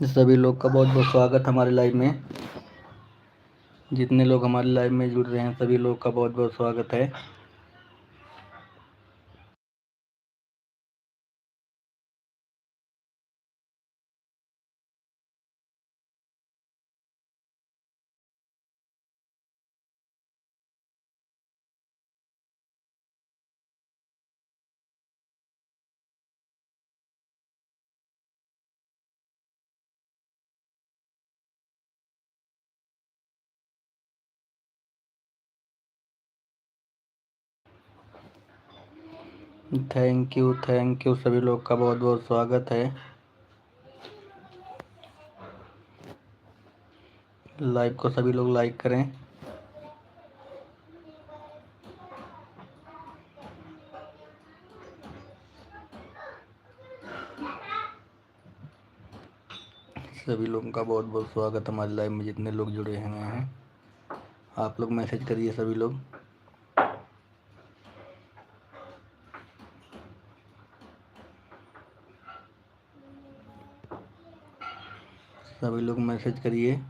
सभी लोग का बहुत बहुत स्वागत हमारे लाइव में। जितने लोग हमारे लाइव में जुड़ रहे हैं सभी लोग का बहुत बहुत स्वागत है। थैंक यू सभी लोग का बहुत बहुत स्वागत है। लाइव को सभी लोग लाइक करें। सभी लोगों का बहुत बहुत स्वागत हमारे लाइव में। जितने लोग जुड़े हुए हैं आप लोग मैसेज करिए। सभी लोग मैसेज करिए।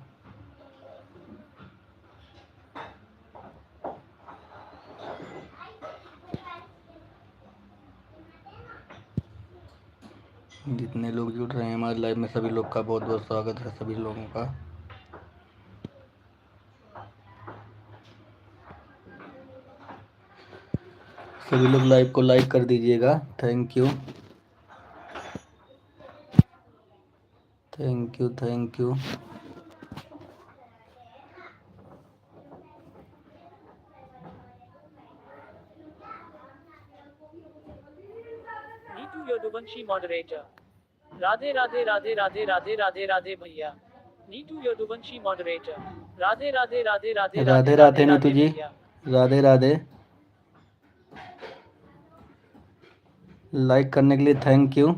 जितने लोग जुड़ रहे हैं हमारे लाइव में सभी लोग का बहुत बहुत स्वागत है। सभी लोगों का सभी लोग लाइव को लाइक कर दीजिएगा। Thank you. Neetu Yaduvanshi moderator. Radhe Radhe Radhe Radhe Radhe Radhe Radhe भैया। नीतू यदुवंशी मॉडरेटर। राधे राधे राधे राधे राधे राधे राधे राधे नीतू राधे जी। भैया। राधे राधे। लाइक करने के लिए थैंक यू।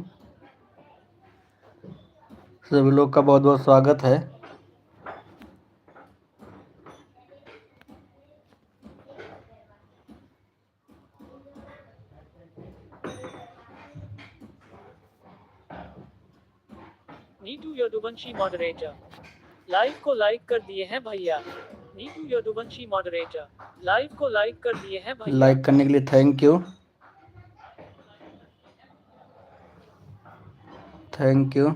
सभी लोग का बहुत बहुत स्वागत है। नीतू यदुवंशी मॉडरेटर। लाइव को लाइक कर दिए हैं भैया। नीतू यदुवंशी मॉडरेटर। लाइव को लाइक कर दिए हैं भैया। लाइक करने के लिए थैंक यू।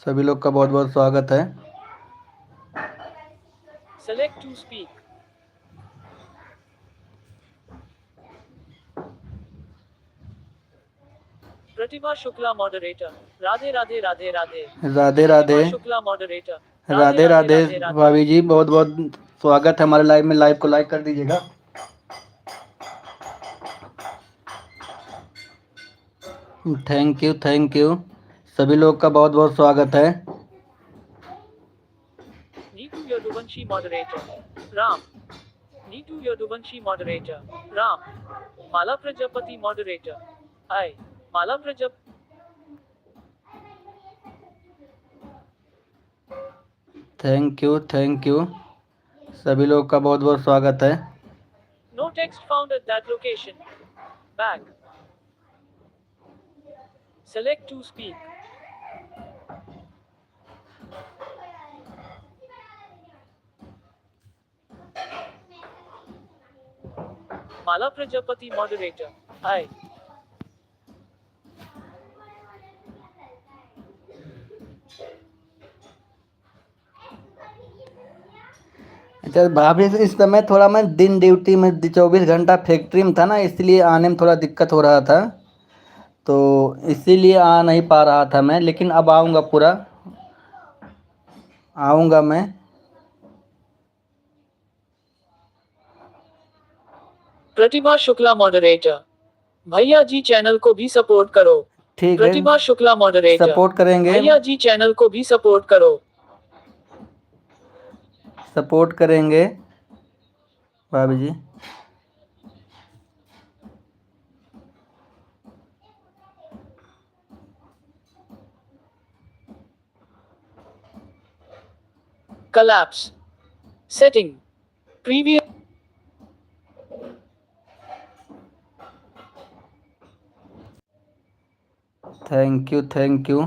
सभी लोग का बहुत बहुत स्वागत है। Select to speak. Pratibha Shukla moderator. Radhe Radhe Radhe Radhe. Radhe Radhe. Pratibha Shukla moderator. Radhe Radhe भाभी जी, बहुत बहुत स्वागत है हमारे लाइव में। लाइव को लाइक कर दीजिएगा। Thank you. सभी लोग का बहुत बहुत स्वागत है। Neetu Yaduvanshi moderator. Ram. Neetu Yaduvanshi moderator. Ram. Mala Prajapati moderator. आई। माला प्रजाप थैंक यू। सभी लोग का बहुत बहुत स्वागत है। No text found at that location. Back. Select to speak. Mala Prajapati moderator. आई। अच्छा भाभी, इस समय थोड़ा मैं दिन ड्यूटी में 24 घंटा फैक्ट्री में था ना, इसलिए आने में थोड़ा दिक्कत हो रहा था, तो इसीलिए आ नहीं पा रहा था मैं। लेकिन अब आऊँगा, पूरा आऊँगा मैं। प्रतिभा शुक्ला मॉडरेटर। भैया जी चैनल को भी सपोर्ट करो। ठीक है, प्रतिभा शुक्ला मॉडरेटर। सपोर्ट करेंगे। भैया जी चैनल को भी सपोर्ट करो। सपोर्ट करेंगे भाभी जी। collapse setting previous thank you thank you.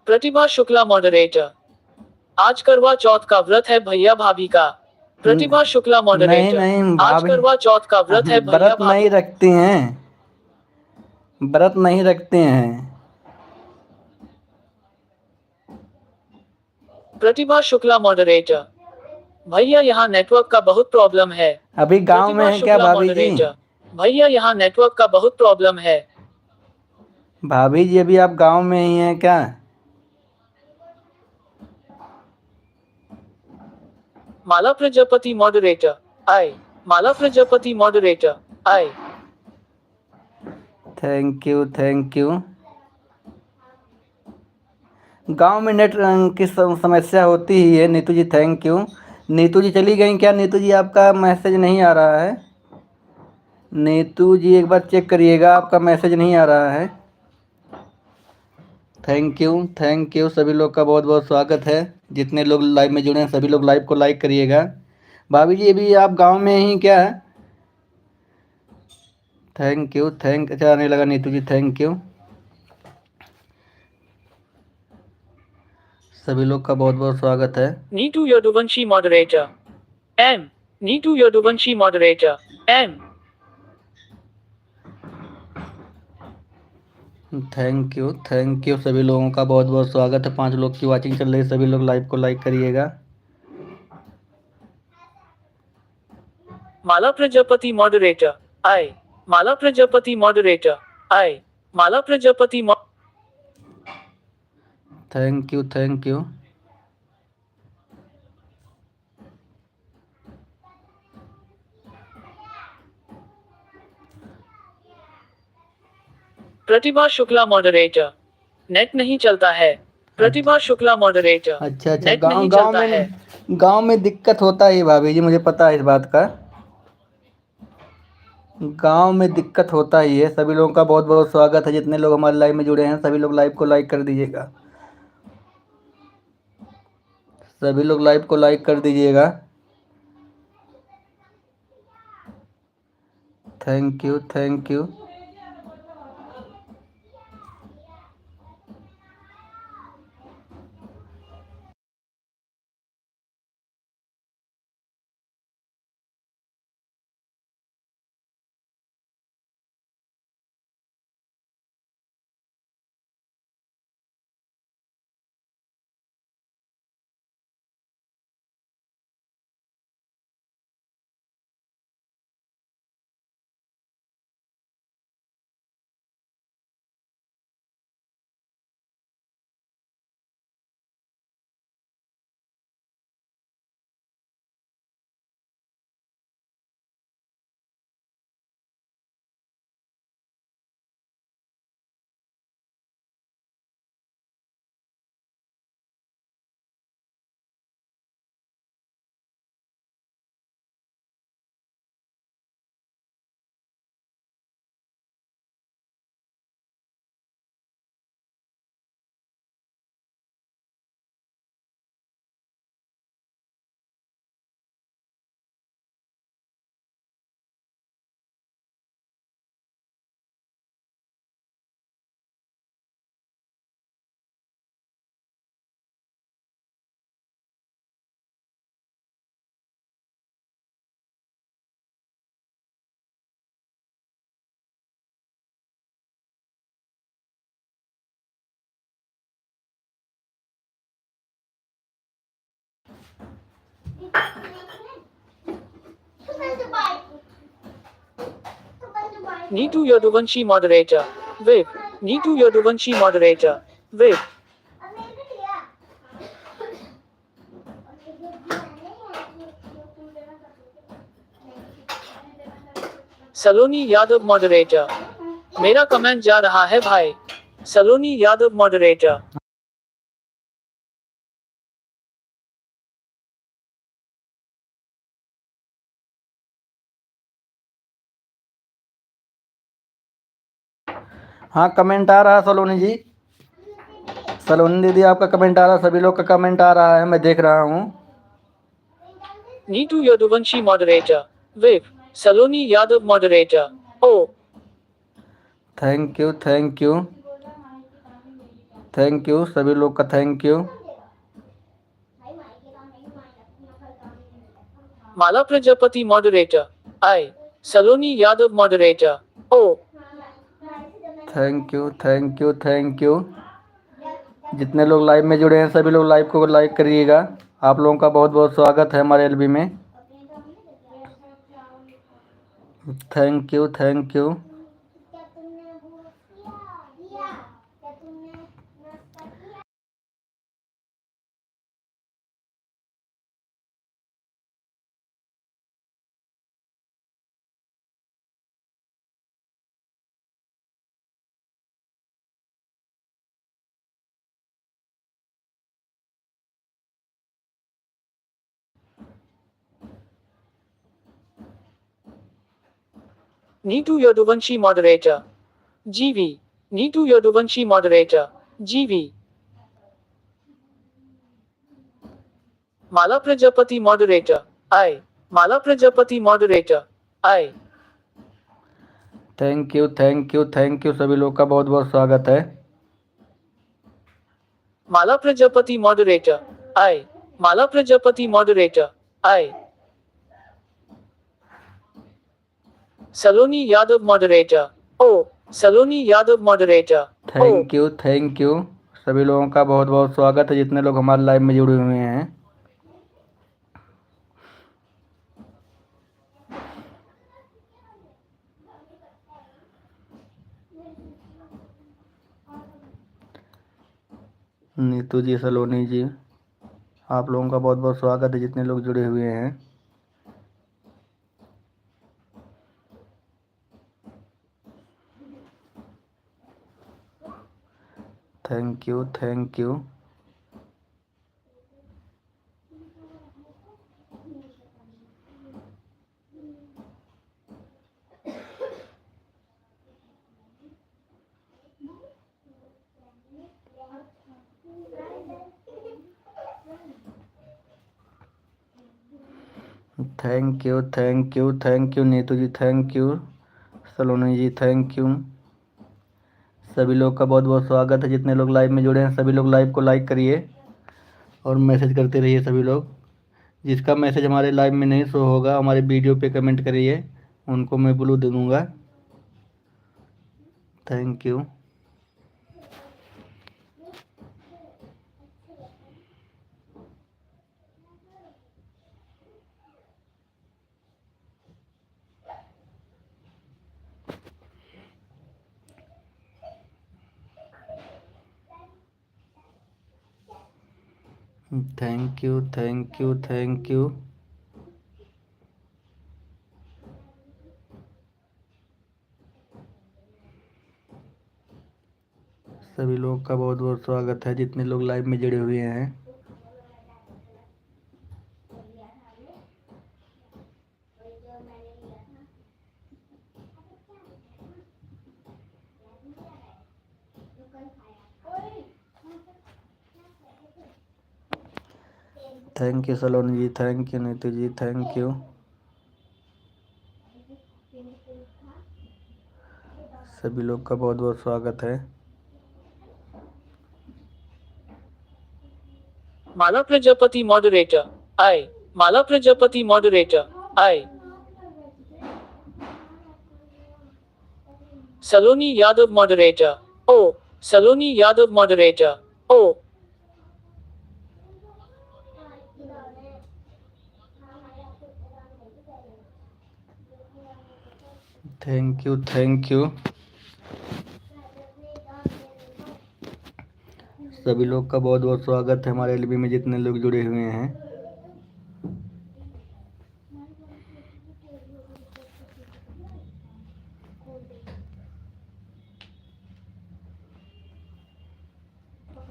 Pratibha Shukla moderator. आज करवा चौथ का व्रत है भैया भाभी का। प्रतिभा शुक्ला नहीं मॉडरेटर। नहीं आज भाभी, करवा चौथ का व्रत है भैया व्रत भाभी। नहीं रखती हैं, व्रत नहीं रखते हैं। प्रतिभा शुक्ला मॉडरेटर। भैया यहाँ नेटवर्क का बहुत प्रॉब्लम है। अभी गांव में प्रतिभा है क्या शुक्ला भाभी जी? मॉडरेटर। भैया यहाँ नेटवर्क का बहुत प्रॉब्लम है। भाभी जी अभी आप गांव में ही हैं क्या? माला प्रजापति मॉडरेटर। आए। माला प्रजापति मॉडरेटर। आए। Thank you thank you. गांव में नेट की समस्या होती ही है। Neetu ji thank you. नीतू जी चली गई क्या? नीतू जी आपका मैसेज नहीं आ रहा है। नीतू जी एक बार चेक करिएगा, आपका मैसेज नहीं आ रहा है। थैंक यू सभी लोग का बहुत बहुत स्वागत है। जितने लोग लाइव में जुड़े हैं सभी लोग लाइव को लाइक करिएगा। भाभी जी अभी आप गांव में ही क्या? थैंक यू अच्छा आने लगा नीतू जी, थैंक यू। सभी लोग का बहुत बहुत स्वागत है। नीतू यदुवंशी मॉडरेटर। एम। नीतू यदुवंशी मॉडरेटर। एम। थैंक यू सभी लोगों का बहुत बहुत स्वागत है। 5 लोग की वाचिंग चल रही है, सभी लोग लाइव को लाइक करिएगा। माला प्रजापति मॉडरेटर। आए। माला प्रजापति मॉडरेटर। आए। Mala Prajapati thank you. Pratibha Shukla moderator. Net नहीं चलता है। प्रतिभा शुक्ला मॉडरेटर। अच्छा नेट नहीं चलता है। गांव में दिक्कत होता है भाभी जी, मुझे पता है इस बात का। गांव में दिक्कत होता ही है। सभी लोगों का बहुत बहुत स्वागत है। जितने लोग हमारे लाइव में जुड़े हैं सभी लोग लाइव को लाइक कर दीजिएगा। सभी लोग लाइव को लाइक कर दीजिएगा। Thank you. Neetu Yaduvanshi moderator. Web. Neetu Yaduvanshi moderator. Web. Saloni Yadav moderator. मेरा कमेंट जा रहा है भाई। सलोनी यादव मॉडरेटर। हाँ कमेंट आ रहा है सलोनी जी। सलोनी दीदी आपका कमेंट आ रहा है, सभी लोग का कमेंट आ रहा है, मैं देख रहा हूँ। Neetu Yaduvanshi moderator. Web. Saloni Yadav moderator. Oh, thank you thank you thank you सभी लोग का thank you. Mala Prajapati moderator. I. Saloni Yadav moderator. Oh, thank you thank you thank you. जितने लोग लाइव में जुड़े हैं सभी लोग लाइव को लाइक करिएगा। आप लोगों का बहुत बहुत स्वागत है हमारे एलबी में। Thank you thank you. Neetu Yaduvanshi moderator. GV. Neetu Yaduvanshi moderator. GV. Mala Prajapati moderator. I. Mala Prajapati moderator. I. Thank you thank you thank you सभी लोग का बहुत बहुत स्वागत है। Mala Prajapati moderator. I. Mala Prajapati moderator. I. Saloni Yadav moderator. Oh, Saloni Yadav moderator. Oh, thank you सभी लोगों का बहुत बहुत स्वागत है जितने लोग हमारे लाइव में जुड़े हुए हैं। नीतू जी सलोनी जी आप लोगों का बहुत बहुत स्वागत है जितने लोग जुड़े हुए हैं। Thank you thank you. Thank you Neetu ji thank you Saloni ji thank you. सभी लोग का बहुत बहुत स्वागत है जितने लोग लाइव में जुड़े हैं सभी लोग लाइव को लाइक करिए और मैसेज करते रहिए सभी लोग। जिसका मैसेज हमारे लाइव में नहीं शो होगा हमारे वीडियो पे कमेंट करिए उनको मैं ब्लू दे दूँगा। Thank you. Thank you thank you thank you. सभी लोग का बहुत बहुत स्वागत है जितने लोग लाइव में जुड़े हुए हैं। Thank you Saloni ji thank you Neetu ji thank you. सभी लोग का बहुत बहुत स्वागत है। Mala Prajapati moderator. I. Mala Prajapati moderator. I. Saloni Yadav moderator. Oh, Saloni Yadav moderator. Oh, thank you thank you. सभी लोग का बहुत बहुत स्वागत है हमारे एलबी में जितने लोग जुड़े हुए हैं।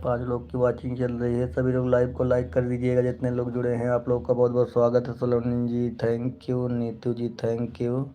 पांच लोग की वाचिंग चल रही है सभी लोग लाइव को लाइक कर दीजिएगा जितने लोग जुड़े हैं। आप लोग का बहुत बहुत स्वागत है Saloni ji thank you Neetu ji thank you.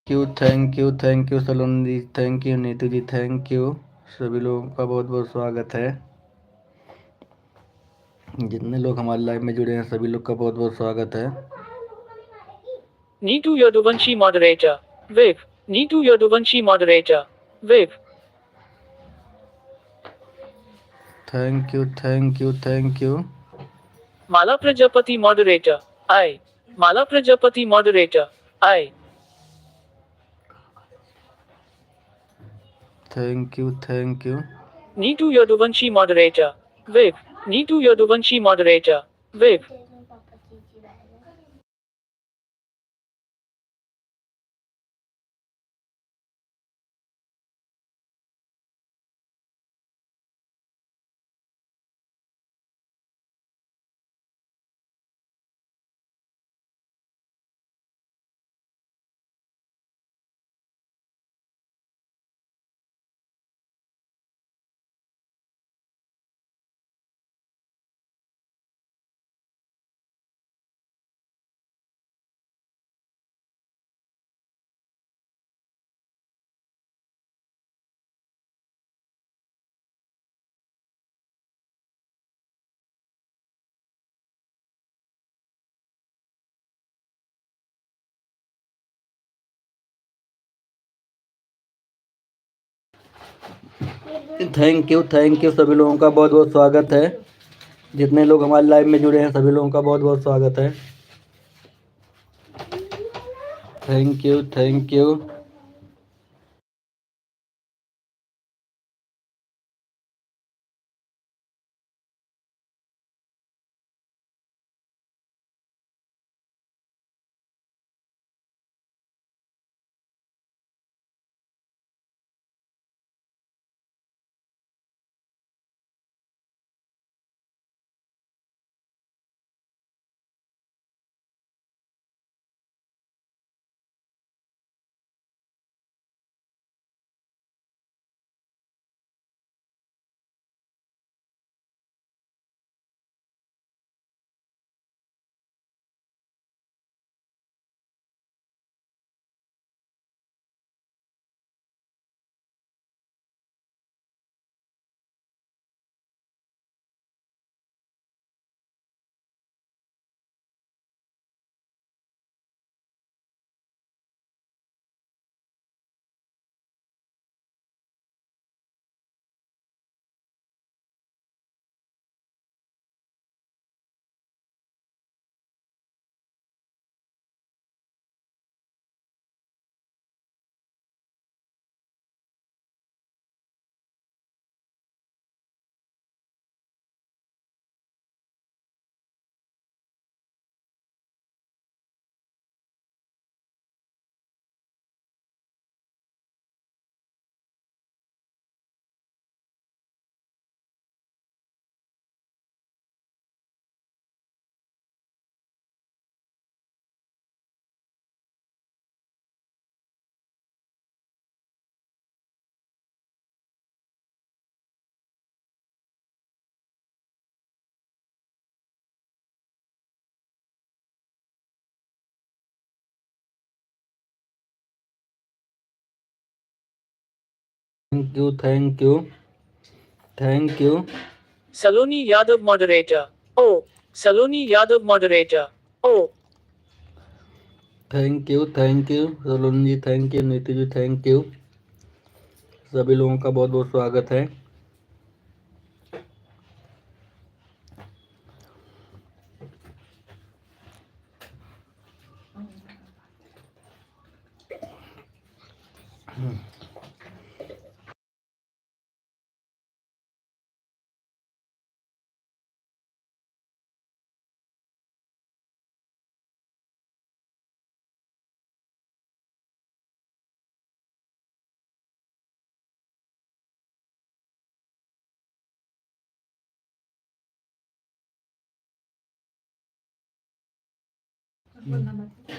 Thank you Saloni ji, thank you Neetu ji, thank you. सभी लोगों का बहुत बहुत स्वागत है। जितने लोग हमारे लाइव में जुड़े हैं सभी लोग का बहुत बहुत स्वागत है। Neetu Yaduvanshi moderator. Viv. Neetu Yaduvanshi moderator. Viv. Thank you thank you thank you. Mala Prajapati moderator. I. Mala Prajapati moderator. I. Thank you thank you. Neetu Yaduvanshi moderator. Viv. Neetu Yaduvanshi moderator. Viv. Thank you सभी लोगों का बहुत बहुत स्वागत है। जितने लोग हमारे लाइव में जुड़े हैं सभी लोगों का बहुत बहुत स्वागत है। Thank you thank you. Thank you thank you. Saloni Yadav moderator. Oh. Saloni Yadav moderator. Oh. Thank you Saloni ji, thank you Neetu ji, thank you. सभी लोगों का बहुत बहुत स्वागत है।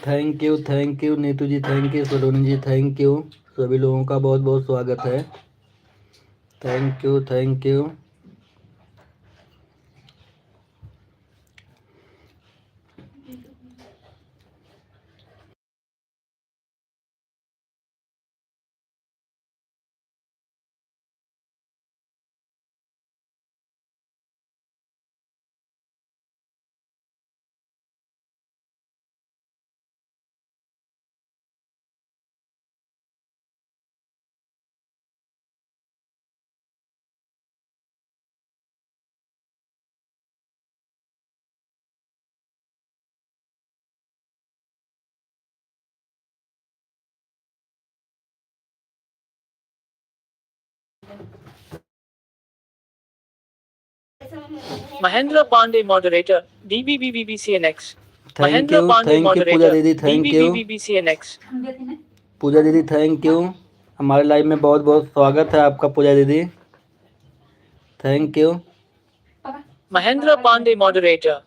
Thank you Neetu ji, thank you Saloni ji, thank you. सभी लोगों का बहुत बहुत स्वागत है। Thank you. Mahendra Pandey, moderator, DBBBBCNX. Thank Mahendra you Pandey, Puja moderator, दीदी, थैंक यू DBBBBCNX. पूजा दीदी, थैंक यू। हमारे लाइव में बहुत बहुत स्वागत है आपका पूजा दीदी, thank you. Mahendra Pandey, moderator.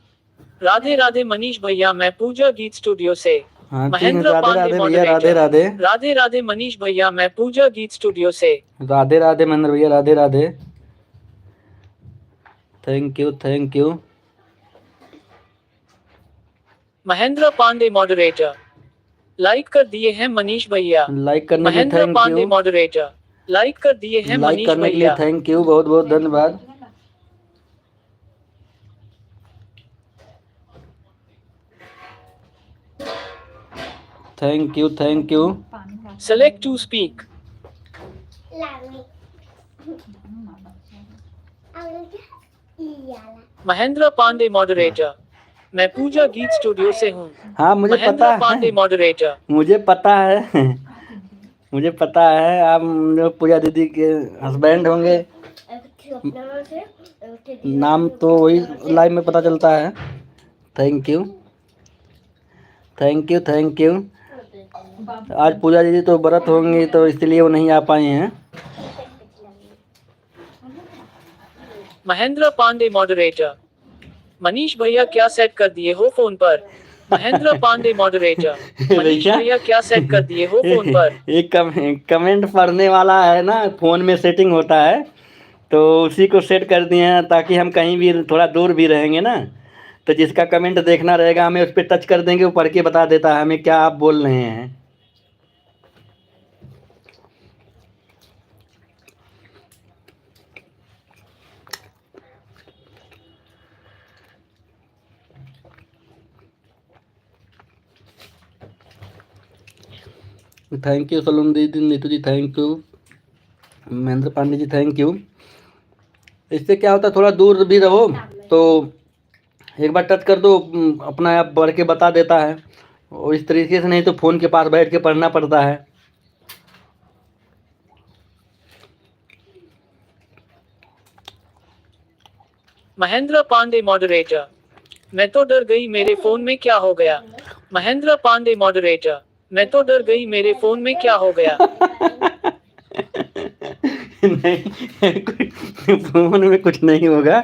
Radhe Radhe Manish भैया, मैं पूजा गीत स्टूडियो से। हाँ ठीक है, महेंद्र राधे पांडे, राधे भैया, राधे मॉडरेटर। राधे। राधे राधे मनीष भैया, मैं पूजा गीत स्टूडियो से। राधे राधे महेंद्र भैया, Radhe Radhe, thank you thank you. Mahendra Pandey, moderator. Like कर दिए हैं मनीष भैया। लाइक करने के लिए Mahendra thank Pandey, you, moderator. Like कर दिए हैं लाइक मनीष करने के लिए भैया। थैंक यू, बहुत बहुत धन्यवाद। Thank you thank you. Select to speak. Mahendra Pandey, moderator. मैं पूजा गीत स्टूडियो से हूँ। हाँ मुझे पता महेंद्र है, पांडे, मॉडरेटर। मुझे पता है मुझे पता है आप लोग पूजा दीदी के हस्बैंड होंगे, नाम तो वही लाइव में पता चलता है। Thank you thank you thank you. आज पूजा दीदी तो व्रत होंगी तो इसलिए वो नहीं आ पाई हैं। महेंद्र पांडे, मॉडरेटर। मनीष भैया क्या सेट कर दिए हो फोन पर। महेंद्र पांडे, मॉडरेटर। मनीष भैया भैया क्या सेट कर दिए हो फोन पर। एक कमेंट पढ़ने वाला है ना, फोन में सेटिंग होता है तो उसी को सेट कर दिए हैं ताकि हम कहीं भी थोड़ा दूर भी रहेंगे ना, तो जिसका कमेंट देखना रहेगा हमें उस पर टच कर देंगे, वो पढ़ के बता देता है हमें क्या आप बोल रहे हैं। थैंक यू सलोन दीदी, Neetu ji thank you, Mahendra Pandey ji thank you. इससे क्या होता है, थोड़ा दूर भी रहो तो एक बार टच कर दो, अपना आप पढ़ के बता देता है। और इस तरीके से नहीं तो फ़ोन के पास बैठ के पढ़ना पड़ता है। महेंद्र पांडे, मॉडरेटर। मैं तो डर गई मेरे फोन में क्या हो गया। महेंद्र पांडे, मॉडरेटर। मैं तो डर गई मेरे फोन में क्या हो गया। नहीं फ़ोन में कुछ नहीं होगा,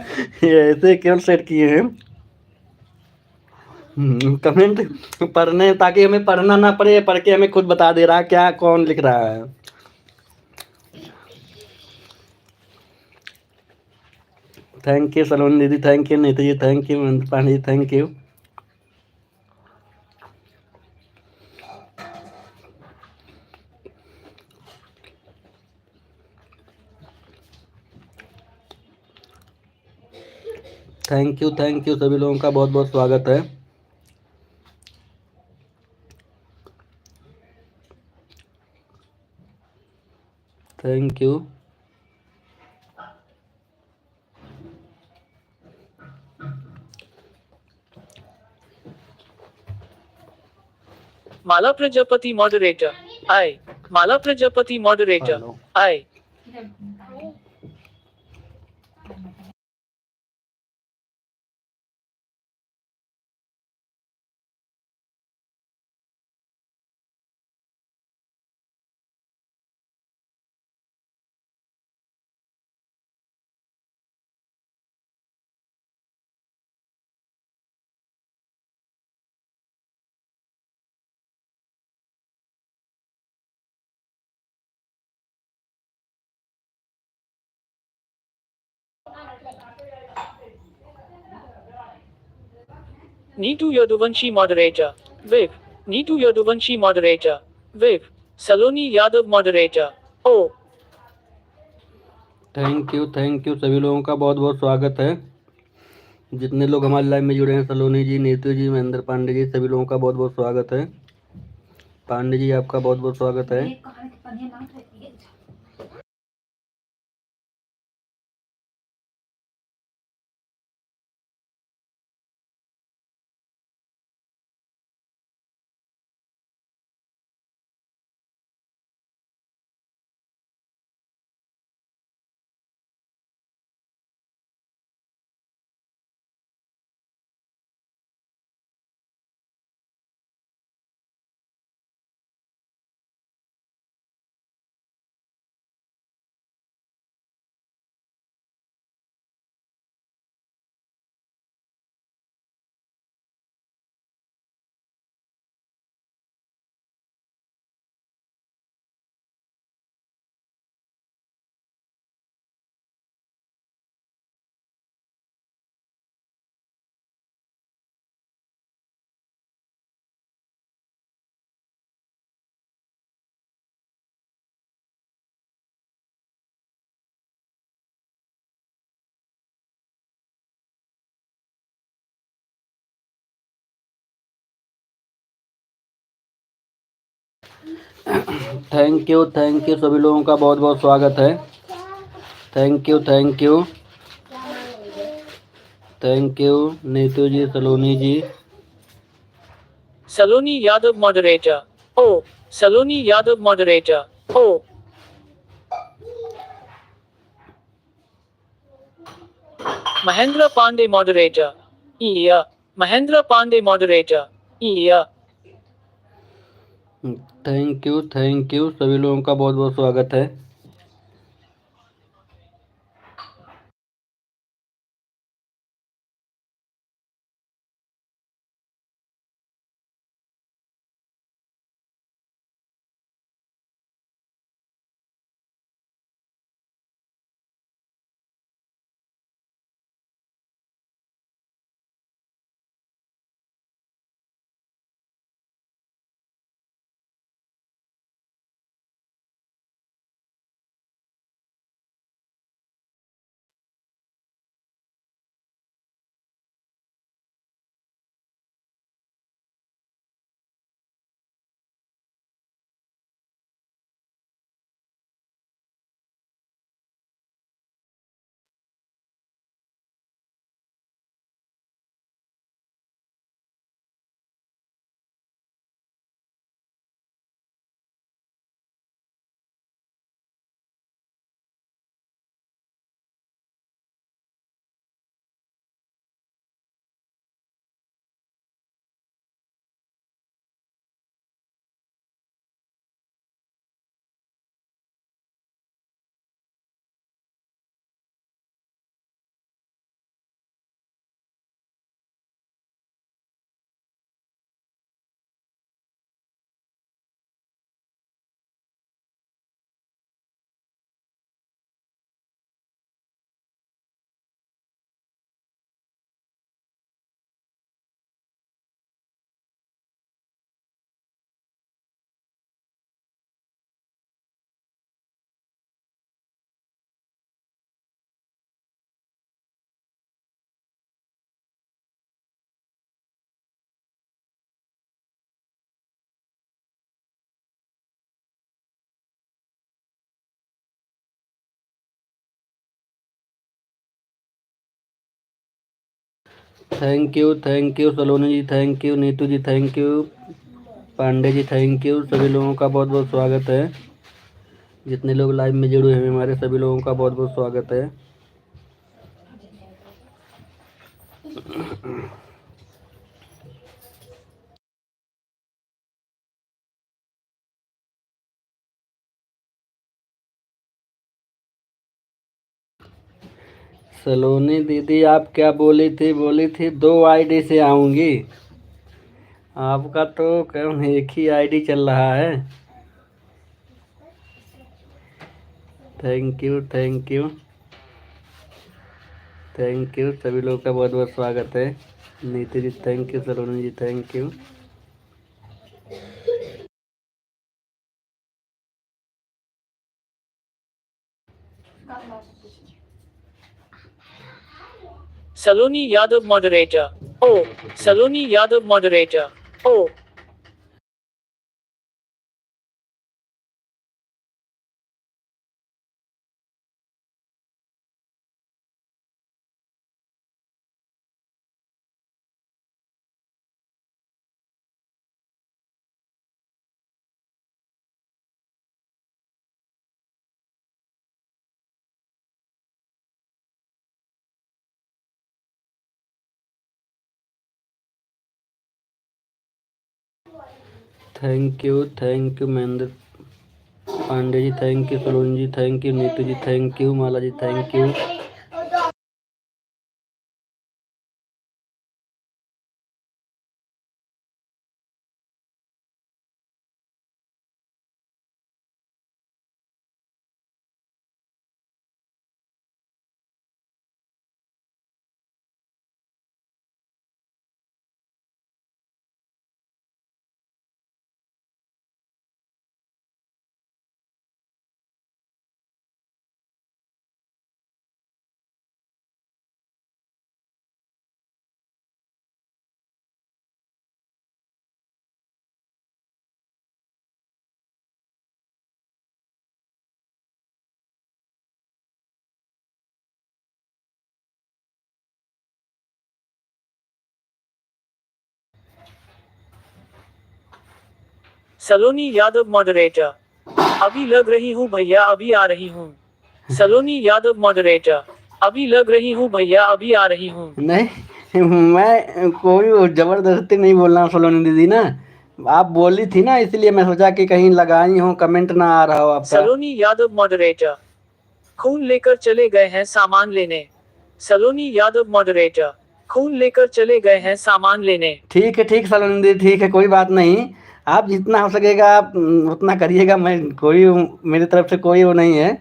ये ऐसे क्यों सेट किए हैं कमेंट पढ़ने, ताकि हमें पढ़ना ना पड़े, पढ़ के हमें खुद बता दे रहा है क्या कौन लिख रहा है। थैंक यू सलोनी दीदी, thank you Neetu ji, thank you Mahendra Pandey ji, thank you. Thank you सभी लोगों का बहुत बहुत स्वागत है। Thank you. Mala Prajapati, moderator. आई। माला प्रजापति, मॉडरेटर। हेलो। आई। Neetu Yaduvanshi, moderator. Viv. Neetu Yaduvanshi, moderator. Viv. Saloni Yadav, moderator. Oh. Thank you सभी लोगों का बहुत बहुत स्वागत है। जितने लोग हमारे लाइव में जुड़े हैं, सलोनी जी, नीतू जी, महेंद्र पांडे जी, सभी लोगों का बहुत बहुत स्वागत है। पांडे जी आपका बहुत बहुत स्वागत है। थैंक यू सभी लोगों का बहुत बहुत स्वागत है। Thank you Neetu ji, Saloni ji. Saloni Yadav moderator. Oh, Saloni Yadav moderator. Oh, Mahendra Pandey moderator. Yeah. Mahendra Pandey moderator. Yeah. Thank you सभी लोगों का बहुत बहुत स्वागत है। Thank you Saloni ji, thank you Neetu ji, thank you Pandey ji, thank you सभी लोगों का बहुत बहुत स्वागत है। जितने लोग लाइव में जुड़े हुए हमारे सभी लोगों का बहुत बहुत स्वागत है। सलोनी दीदी, आप क्या बोली थी 2 आईडी से आऊंगी। आपका तो कौन एक ही आईडी चल रहा है। थैंक यू सभी लोग का बहुत बहुत स्वागत है। Niti ji thank you, Saloni ji thank you. Saloni Yadav moderator. Oh, Saloni Yadav moderator. Oh. Thank you Mahendra Pandey ji, thank you Saloni ji, thank you Neetu ji, thank you Mala ji, thank you. Saloni Yadav moderator, अभी लग रही हूँ भैया अभी आ रही हूँ। सलोनी यादव मॉडरेटर, अभी लग रही हूँ भैया अभी आ रही हूँ। नहीं, मैं कोई जबरदस्ती नहीं बोल रहा हूँ सलोनी दीदी ना, आप बोली थी ना इसलिए मैं सोचा कि कहीं लगाई हो कमेंट ना आ रहा हो आपका। सलोनी यादव मॉडरेटर, खून लेकर चले गए हैं सामान लेने। सलोनी यादव मॉडरेटर, खून लेकर चले गए हैं सामान लेने। ठीक सलोनी दीदी, ठीक है, कोई बात नहीं। आप जितना हो सकेगा आप उतना करिएगा, मैं कोई मेरी तरफ से कोई वो नहीं है।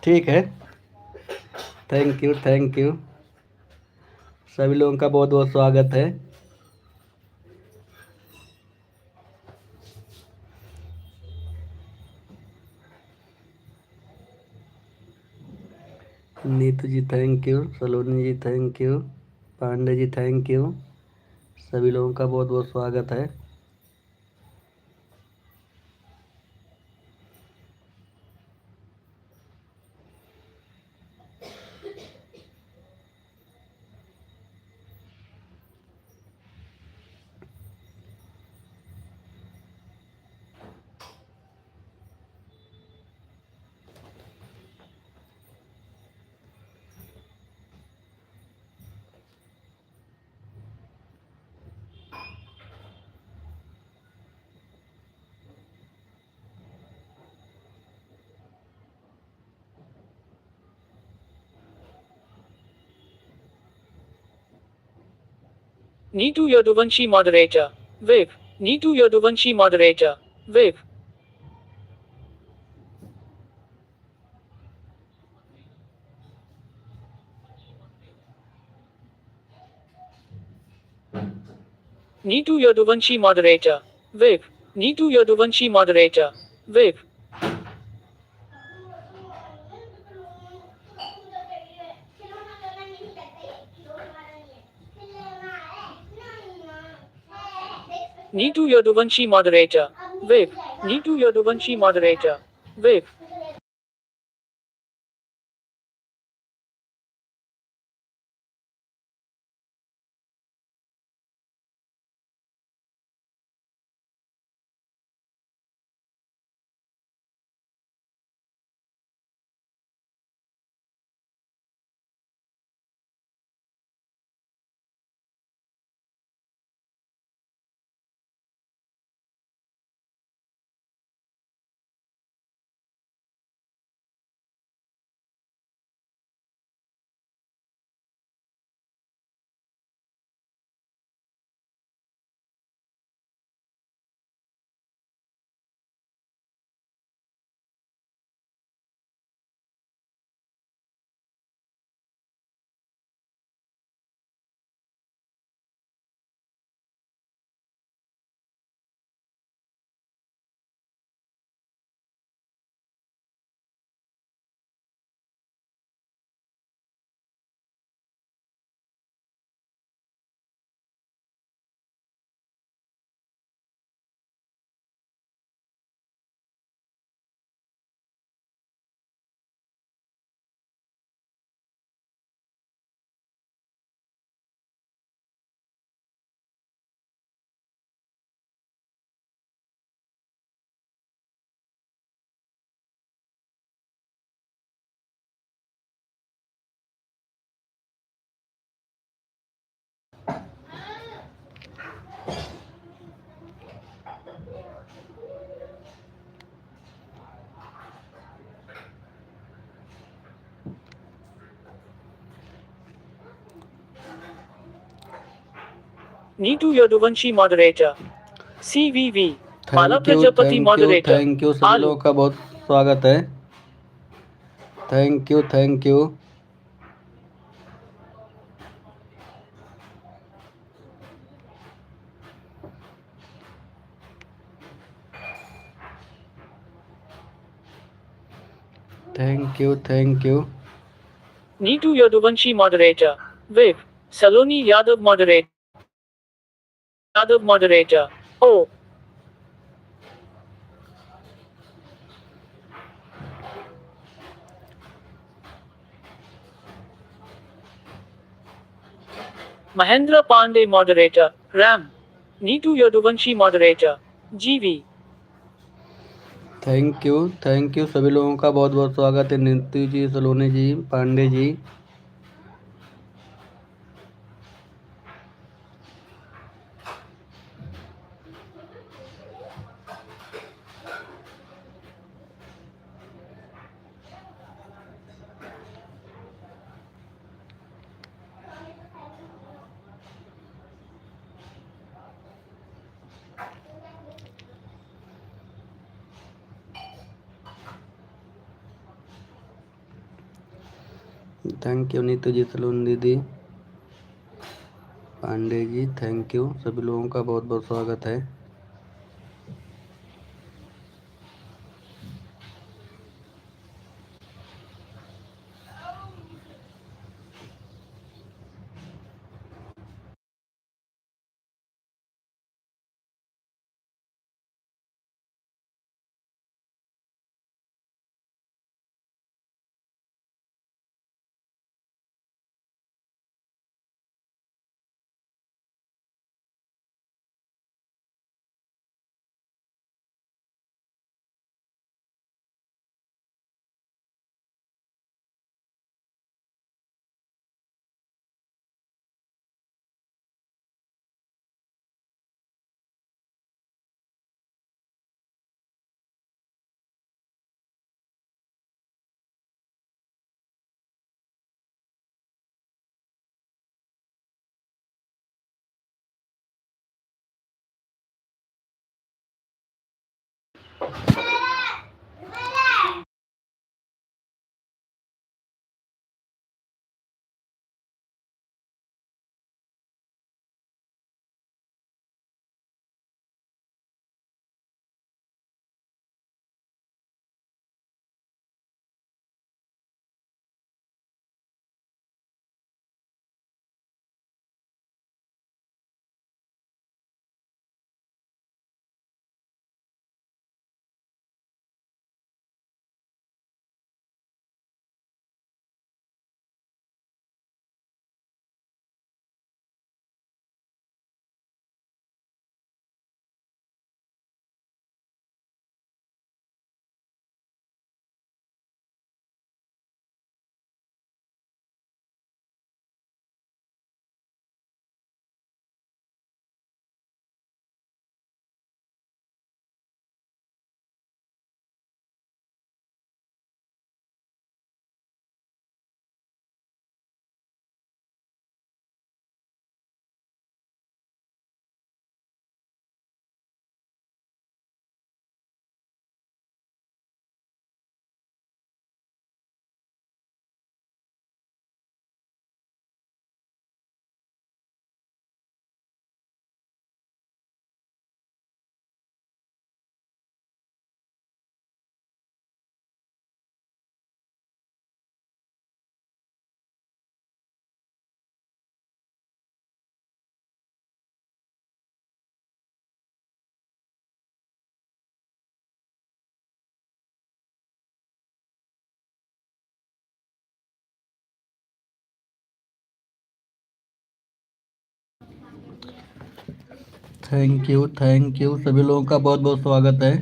ठीक है, थैंक यू थैंक यू, सभी लोगों का बहुत बहुत स्वागत है। Neetu ji thank you, Saloni ji thank you, Pandey ji thank you, सभी लोगों का बहुत बहुत स्वागत है। Neetu Yaduvanshi moderator, web, Neetu Yaduvanshi moderator, web. Neetu Yaduvanshi moderator, web, Neetu Yaduvanshi moderator, web. Neetu Yaduvanshi moderator, web, Neetu Yaduvanshi moderator, web. Neetu Yaduvanshi moderator, CVV, Mala Prajapati moderator, thank you, सभी आलू। लोगों का बहुत स्वागत है। Thank you thank you. Thank you thank you. Neetu Yaduvanshi moderator, web, Saloni Yadav moderator, Yadav moderator, oh. Mahendra Pandey moderator, Ram. Neetu Yaduvanshi moderator. GV. Thank you सभी लोगों का बहुत बहुत स्वागत है। नीतू जी, सलोनी जी, पांडे जी। थैंक यू नीतू जी, सलोनी दीदी, पांडे जी। थैंक यू सभी लोगों का बहुत बहुत स्वागत है। थैंक यू सभी लोगों का बहुत बहुत स्वागत है।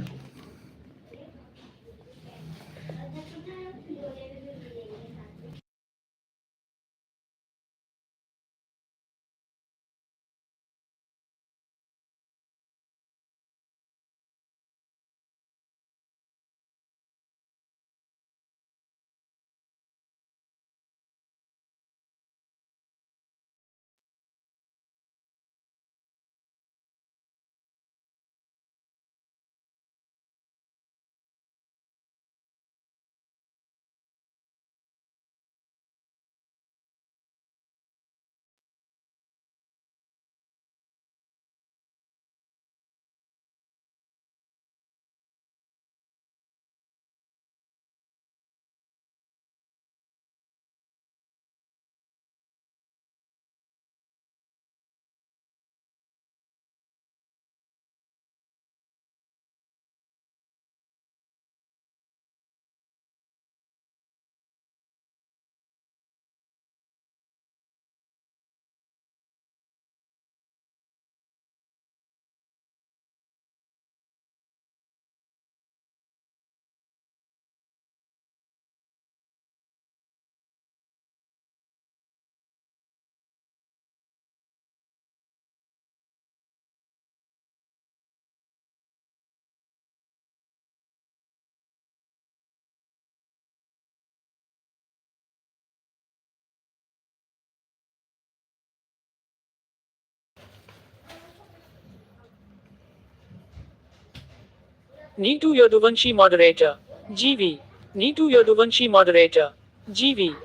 Neetu Yaduvanshi moderator. GV. Neetu Yaduvanshi moderator. GV.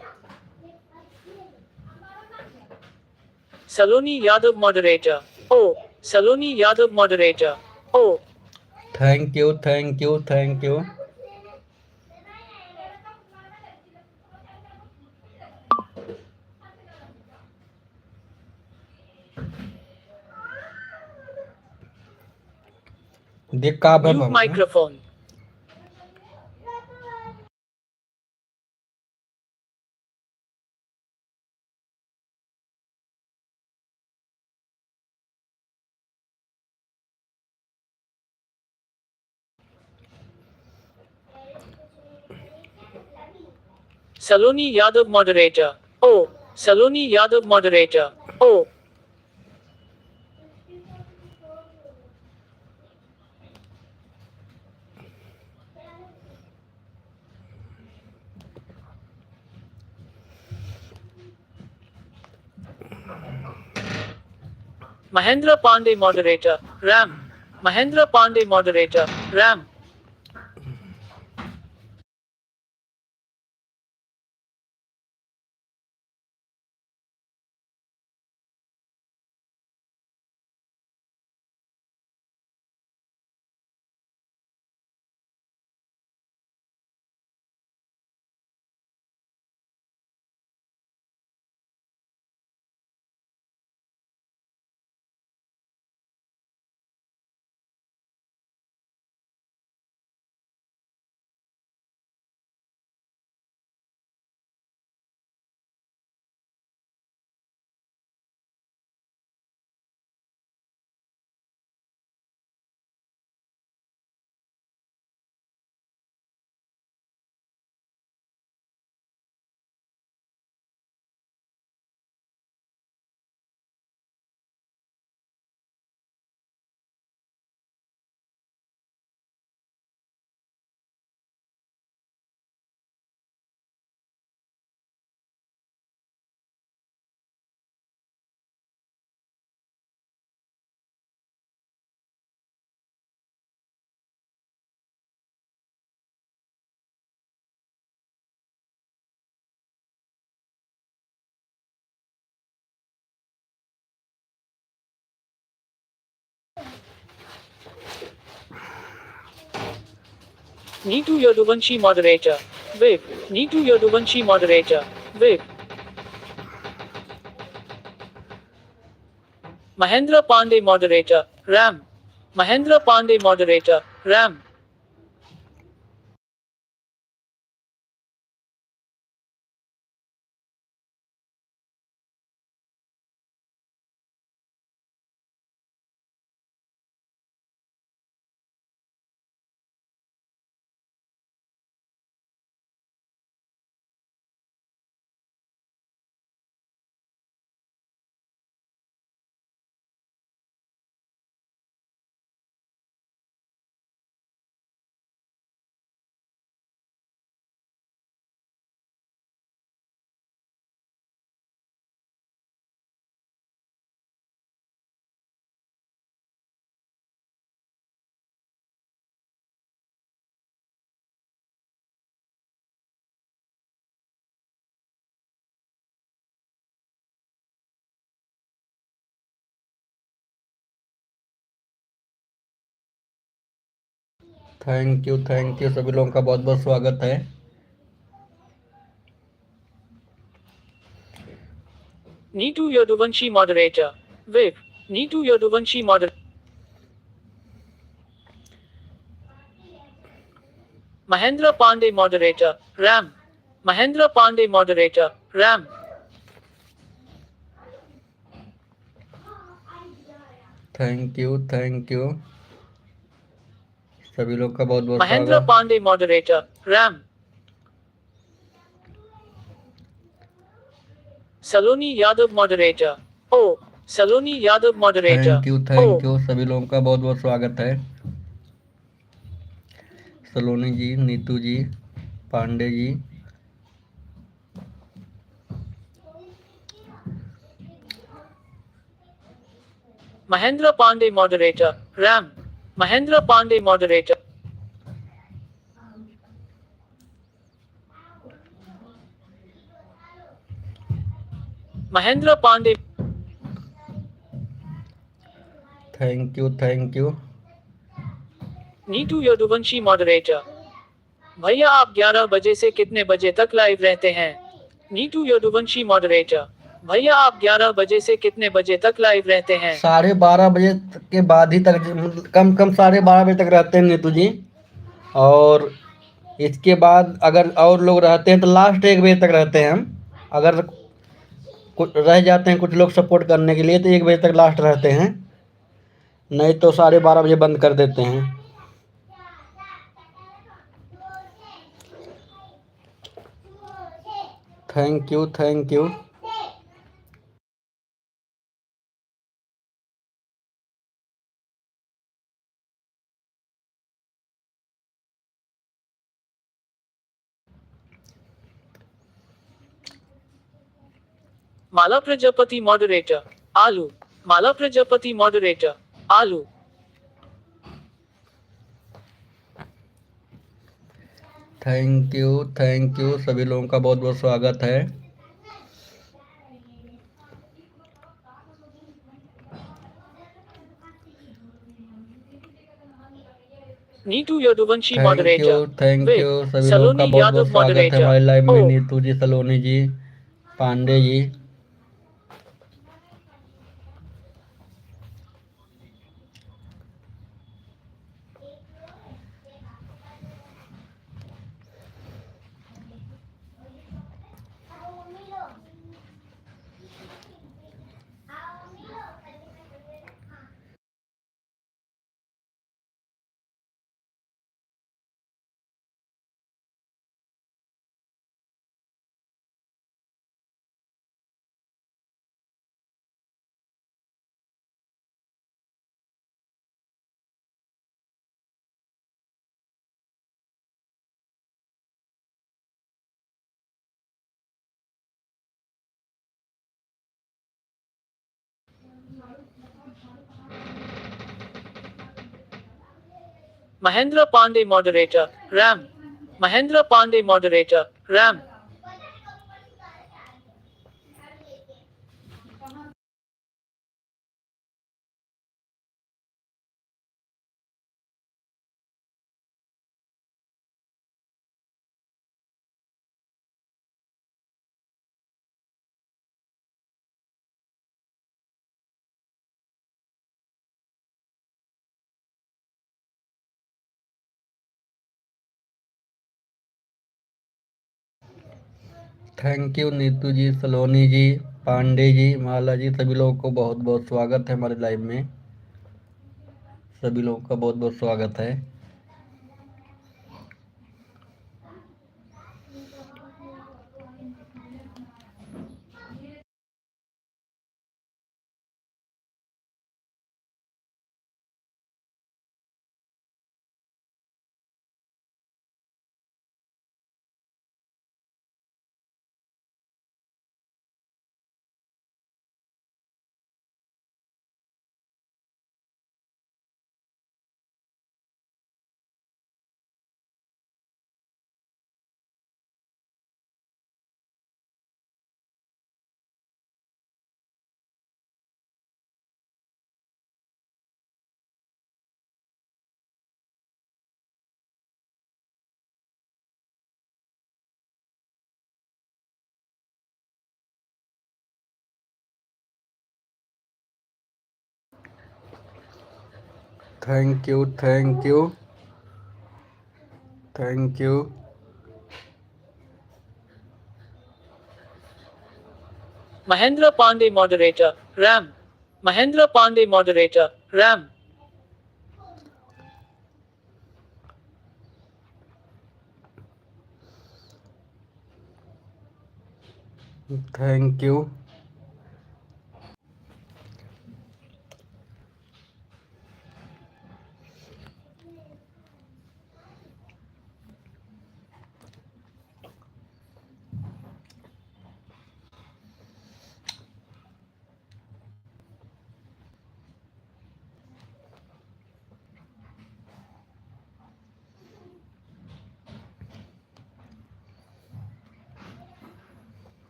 Saloni Yadav moderator. O. Saloni Yadav moderator. O. Thank you thank you thank you. देख का Mute microphone. Saloni Yadav moderator. O. Saloni Yadav moderator. O. Mahendra Pandey moderator. RAM. Mahendra Pandey moderator. RAM. Neetu Yaduvanshi moderator. VIP. Neetu Yaduvanshi moderator. VIP. Mahendra Pandey moderator. RAM. Mahendra Pandey moderator. RAM. Thank you सभी लोगों का बहुत बहुत स्वागत है। Neetu Yaduvanshi moderator. VIP. Neetu Yaduvanshi moderator. Mahendra Pandey moderator. RAM. Mahendra Pandey moderator. RAM. Thank you सभी लोग का बहुत बहुत Mahendra स्वागत। Pandey moderator. RAM. Saloni Yadav moderator. O. Saloni Yadav moderator. Thank you सभी लोगों का बहुत बहुत स्वागत है। Saloni ji, Neetu ji, Pandey ji. Mahendra Pandey moderator. RAM. Mahendra Pandey moderator. Mahendra Pandey thank you, thank you. Neetu Yaduvanshi moderator. भैया आप 11 बजे से कितने बजे तक लाइव रहते हैं? नीतू यदुवंशी मॉडरेटर। भैया आप 11 बजे से कितने बजे तक लाइव रहते हैं? 12:30 बजे के बाद ही तक, कम कम 12:30 बजे तक रहते हैं नीतू जी। और इसके बाद अगर और लोग रहते हैं तो लास्ट 1 बजे तक रहते हैं हम। अगर कुछ रह जाते हैं कुछ लोग सपोर्ट करने के लिए तो 1 बजे तक लास्ट रहते हैं, नहीं तो 12:30 बजे बंद कर देते हैं। Thank you, thank you. Mala Prajapati moderator. आलू। माला प्रजापति मॉडरेटर। आलू। Thank you, thank you. सभी लोगों का बहुत बहुत स्वागत है। Neetu Yaduvanshi thank you, moderator. Thank with you. सभी लोगों का सलोनी बहुत बहुत यादव स्वागत है मॉडरेटर। हमारे लाइव ओ में। Neetu ji, Saloni ji, Pandey ji. Mahendra Pandey moderator. RAM. Mahendra Pandey moderator. RAM. Thank you Neetu ji, Saloni ji, Pandey ji, Mala ji. सभी लोगों को बहुत बहुत स्वागत है हमारे लाइव में। सभी लोगों का बहुत बहुत स्वागत है। Thank you, thank you, thank you. Mahendra Pandey moderator. RAM. Mahendra Pandey moderator. RAM. Thank you.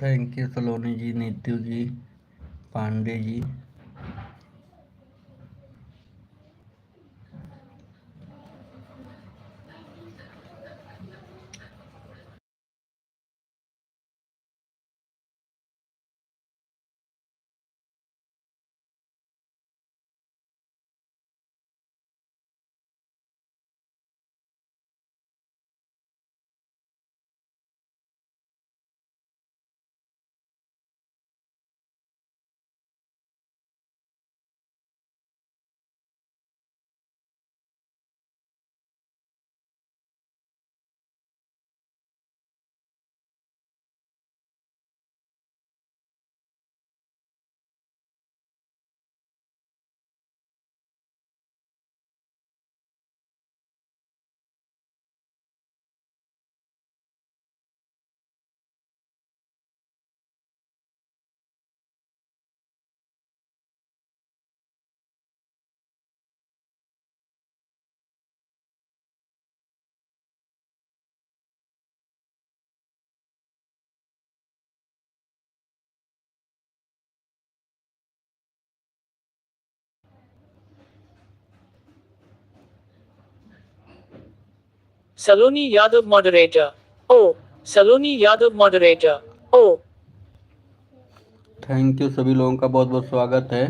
Thank you Saloni ji, Neetu ji, Pandey ji. Saloni Yadav moderator. Oh, Saloni Yadav moderator. Oh, thank you, सभी लोगों का बहुत बहुत स्वागत है।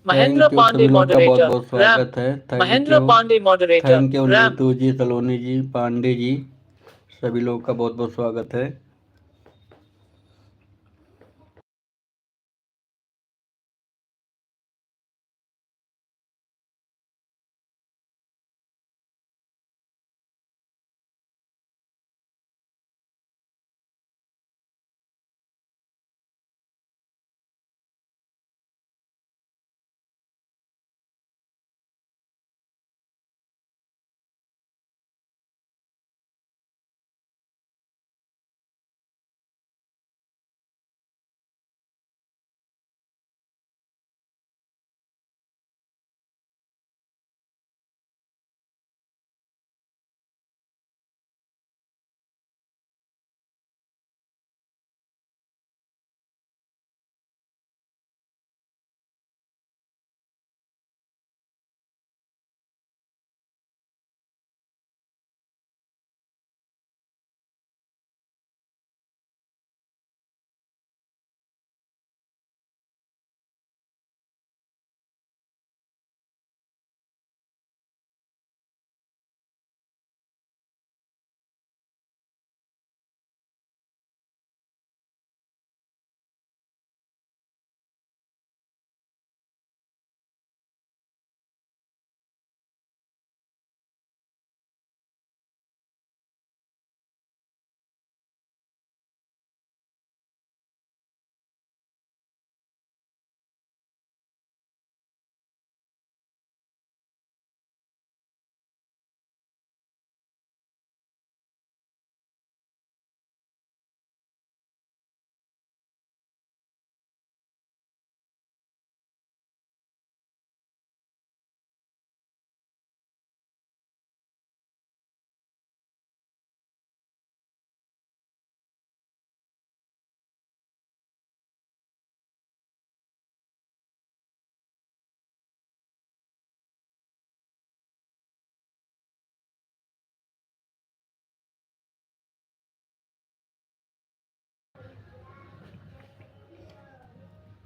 Mahendra थैंक यू, Pandey सभी लोगों का बहुत moderator. बहुत RAM. स्वागत है। Thank Mahendra you. Pandey moderator. Thank you RAM. Neetu ji, Saloni ji, Pandey ji, सभी लोगों का बहुत बहुत स्वागत है।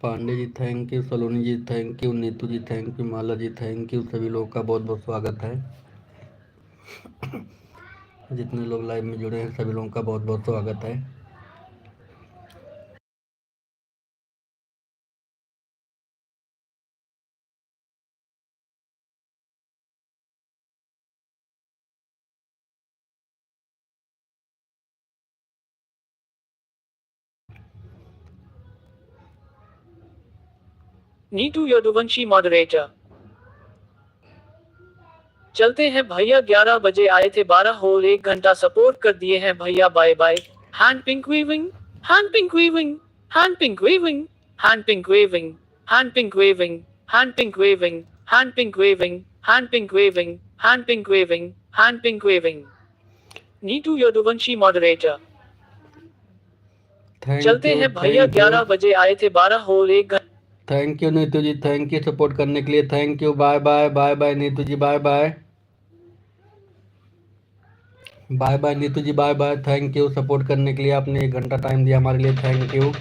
Pandey ji thank you, Saloni ji thank you, Neetu ji thank you, Mala ji thank you. सभी लोगों का बहुत बहुत स्वागत है। जितने लोग लाइव में जुड़े हैं सभी लोगों का बहुत बहुत स्वागत है। नीतू यदुवंशी मॉडरेटर। चलते हैं भैया, 11 बजे आए थे, 12 होल 1 घंटा सपोर्ट कर दिए हैं भैया, bye bye. Hand pink waving, hand pink waving, hand pink waving, hand pink waving, hand pink waving, hand pink waving, hand pink waving, hand pink waving, hand pink waving, hand pink waving. Neetu Yaduvanshi moderator. Thank चलते you, हैं भैया, thank you, 11 बजे आए थे, 12 whole 1 घंटा। Thank you Neetu ji, thank you support करने के लिए, thank you. Bye bye, bye bye Neetu ji, bye bye, bye bye Neetu ji, bye bye. Thank you support करने के लिए, आपने 1 घंटा टाइम दिया हमारे लिए, थैंक यू।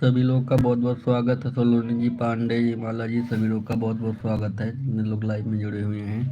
सभी लोग का बहुत बहुत स्वागत है। सोलोनी जी, पांडे जी, माला जी, सभी लोग का बहुत बहुत स्वागत है जितने लोग लाइव में जुड़े हुए हैं।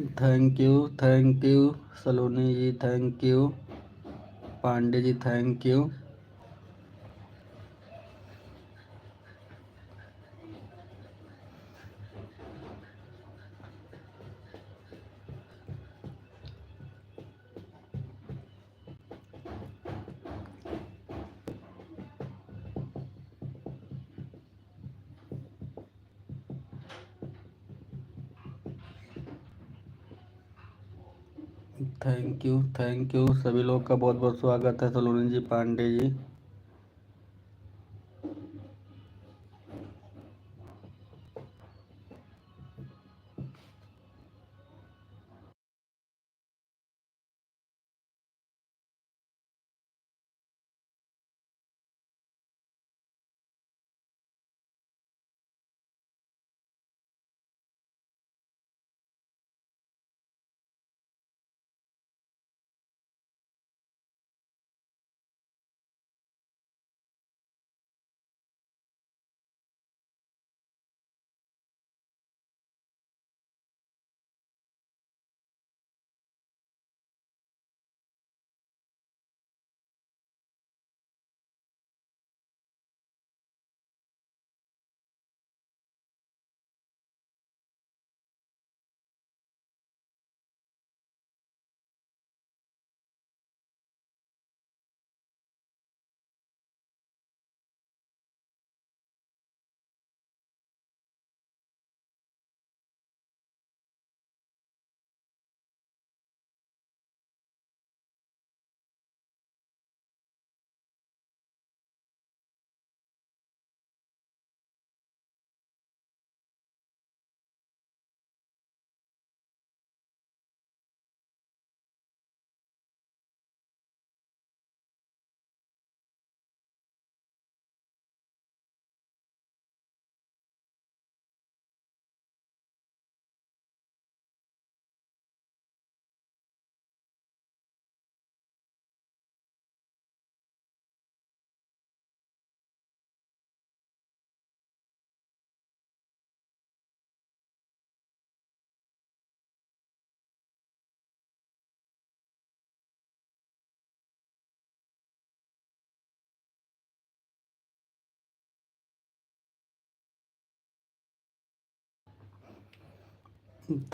Thank you Saloni ji, thank you Pandey ji, thank you. Thank you सभी लोग का बहुत बहुत स्वागत है Saloni ji, Pandey ji.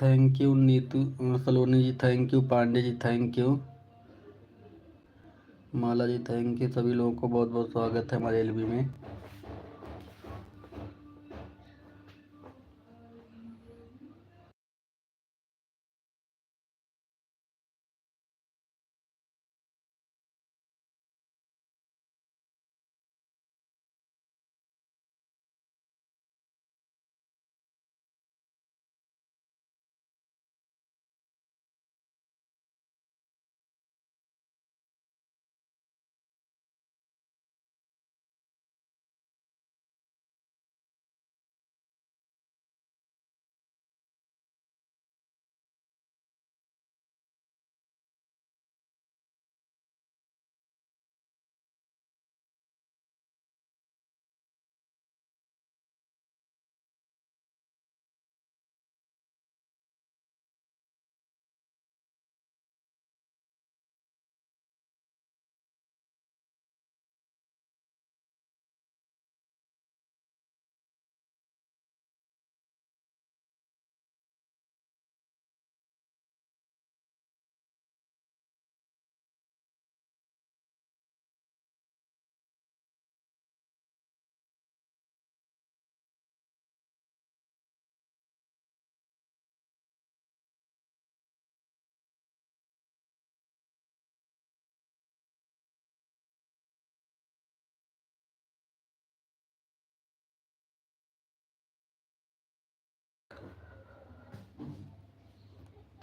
Thank you Neetu Saloni ji, thank you Pandey ji, thank you Mala ji, thank you. सभी लोगों को बहुत बहुत स्वागत है हमारे एलबी में।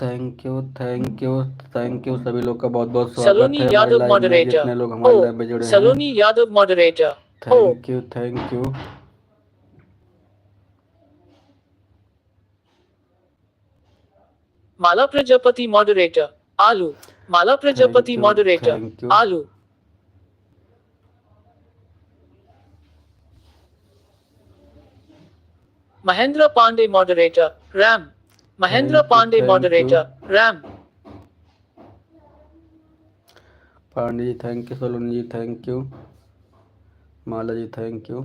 थैंक यू सभी लोग का बहुत बहुत स्वागत Saloni है हमारे Yadav लाइव में। moderator. जितने लोग हमारे Oh, लाइव में जुड़े हैं, Saloni Yadav moderator. Oh, thank you. Mala Prajapati moderator. Alu. Mala Prajapati moderator. Thank you Alu. Mahendra Pandey moderator. Ram. Mahendra Pandey, thank you. moderator, Ram. Pandey ji thank you, Saloni ji thank you, Mala ji thank you.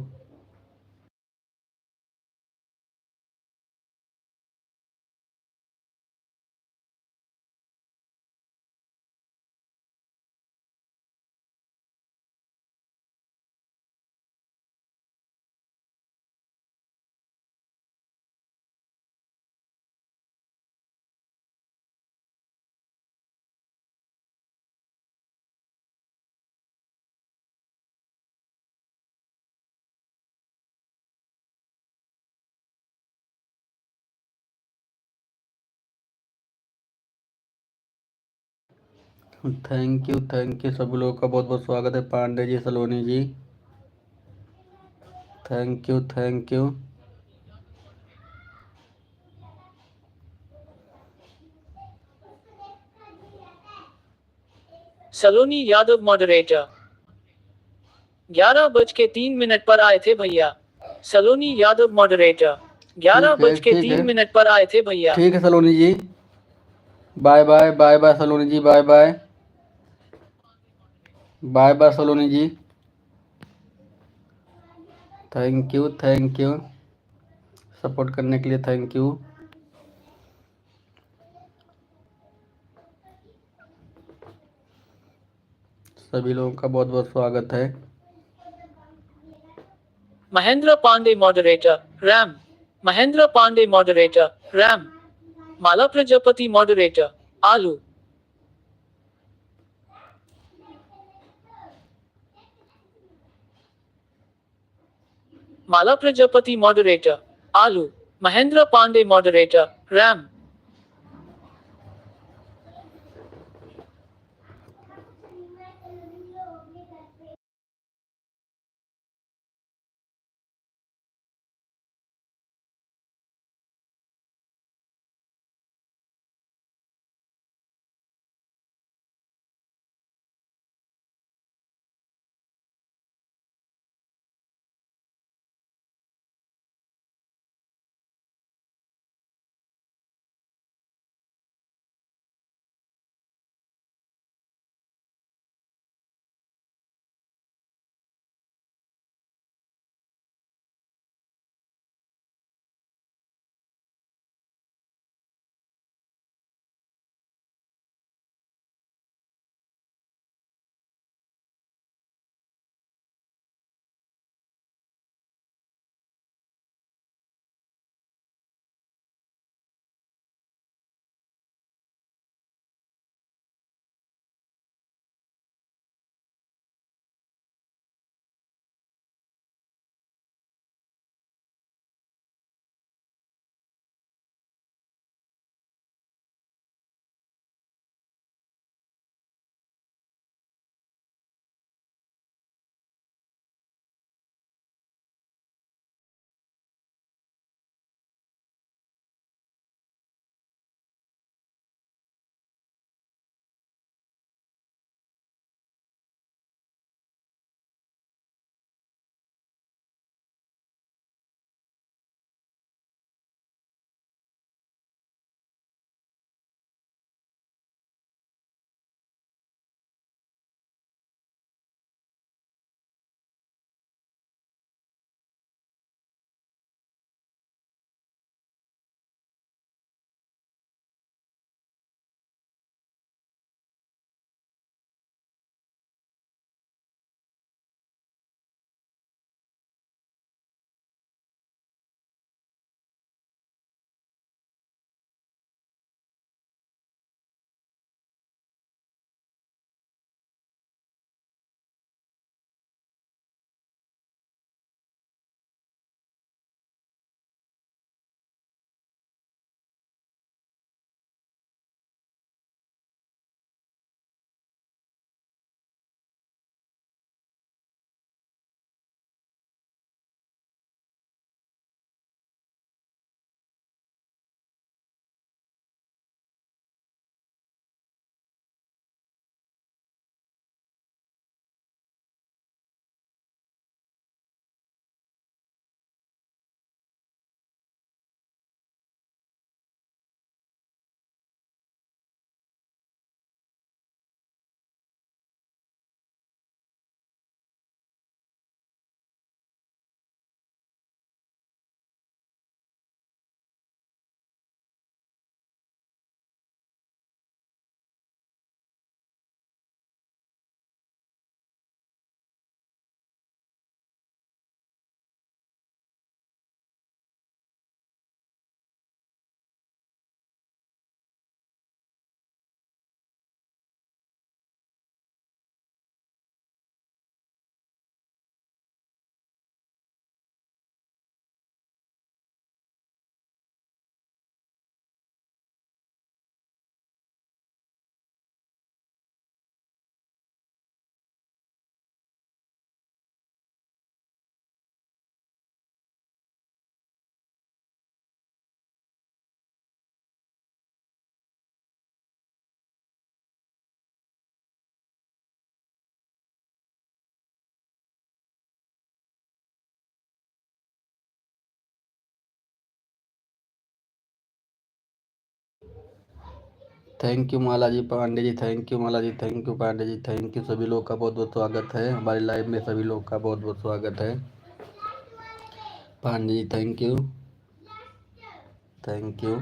Thank you सभी लोगों का बहुत बहुत स्वागत है। Pandey ji, Saloni ji thank you. Saloni Yadav, moderator. 11:03 पर आए थे भैया। सलोनी यादव, मॉडरेटर। ग्यारह ठीक है बज के ठीक है तीन मिनट पर आए थे भैया। ठीक है Saloni ji, bye bye bye bye Saloni ji, bye bye bye bye Saloni ji. Thank you support करने के लिए, थैंक यू। सभी लोगों का बहुत बहुत स्वागत है। Mahendra Pandey, moderator, RAM. Mahendra Pandey, moderator, ram. Mala Prajapati, moderator, आलू। माला प्रजापति, मॉडरेटर, आलू। Mahendra Pandey, moderator, RAM. Thank you Mala ji Pandey ji, thank you Mala ji, thank you Pandey ji, thank you. सभी लोग का बहुत बहुत स्वागत है हमारी लाइव में, सभी लोग का बहुत बहुत स्वागत है। Pandey ji thank you, thank you.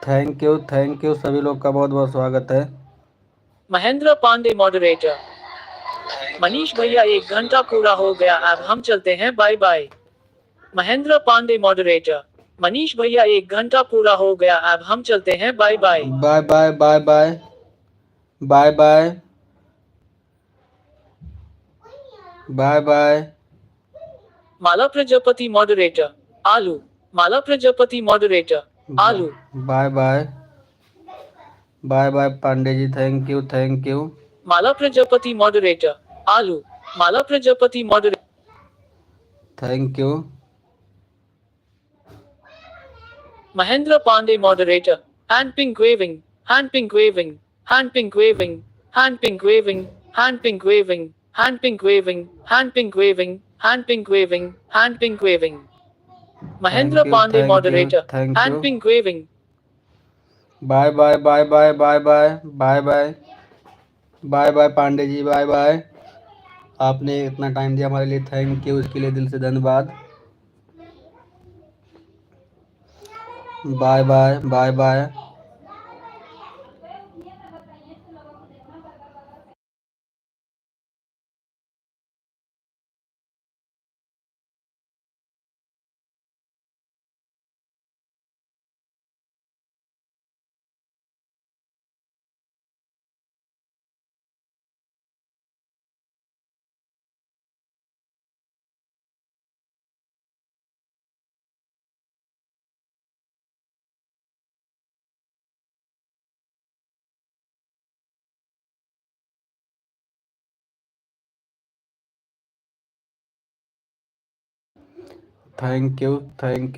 Thank you सभी लोग का बहुत बहुत स्वागत है। महेंद्र पांडे मॉडरेटर। मनीष भैया 1 घंटा पूरा हो गया, अब हम चलते हैं, bye bye. Mahendra Pandey moderator. Manish भैया 1 घंटा पूरा हो गया, अब हम चलते हैं, bye bye. Bye bye bye bye bye bye bye bye. Mala Prajapati moderator. आलू। माला प्रजापति मॉडरेटर। आलू। Bye bye bye bye Pandey ji, thank you, thank you. Mala Prajapati moderator. आलू। Mala Prajapati moderator. Thank you. Mahendra Pandey moderator. Hand pink waving. Hand pink waving. Hand pink waving. Hand pink waving. Hand pink waving. Hand pink waving. Hand pink waving. Hand pink waving. Hand pink waving. Mahendra thank you, Pandey thank you, moderator. Thank hand you. Pink waving. Bye bye bye bye bye bye bye bye bye bye Pandey ji, bye bye. आपने इतना time दिया हमारे लिए, thank you, उसके लिए दिल से धन्यवाद। Bye bye bye bye. Thank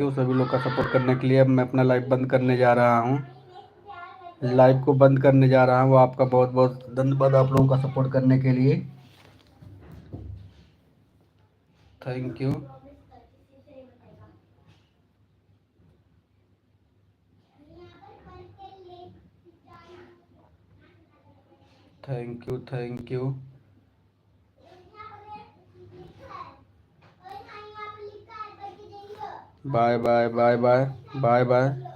you सभी लोग का सपोर्ट करने के लिए। अब मैं अपना लाइव बंद करने जा रहा हूँ। लाइव को बंद करने जा रहा हूँ। आपका बहुत बहुत धन्यवाद आप लोगों का सपोर्ट करने के लिए। Thank you. Thank you thank you. Bye bye bye bye bye bye.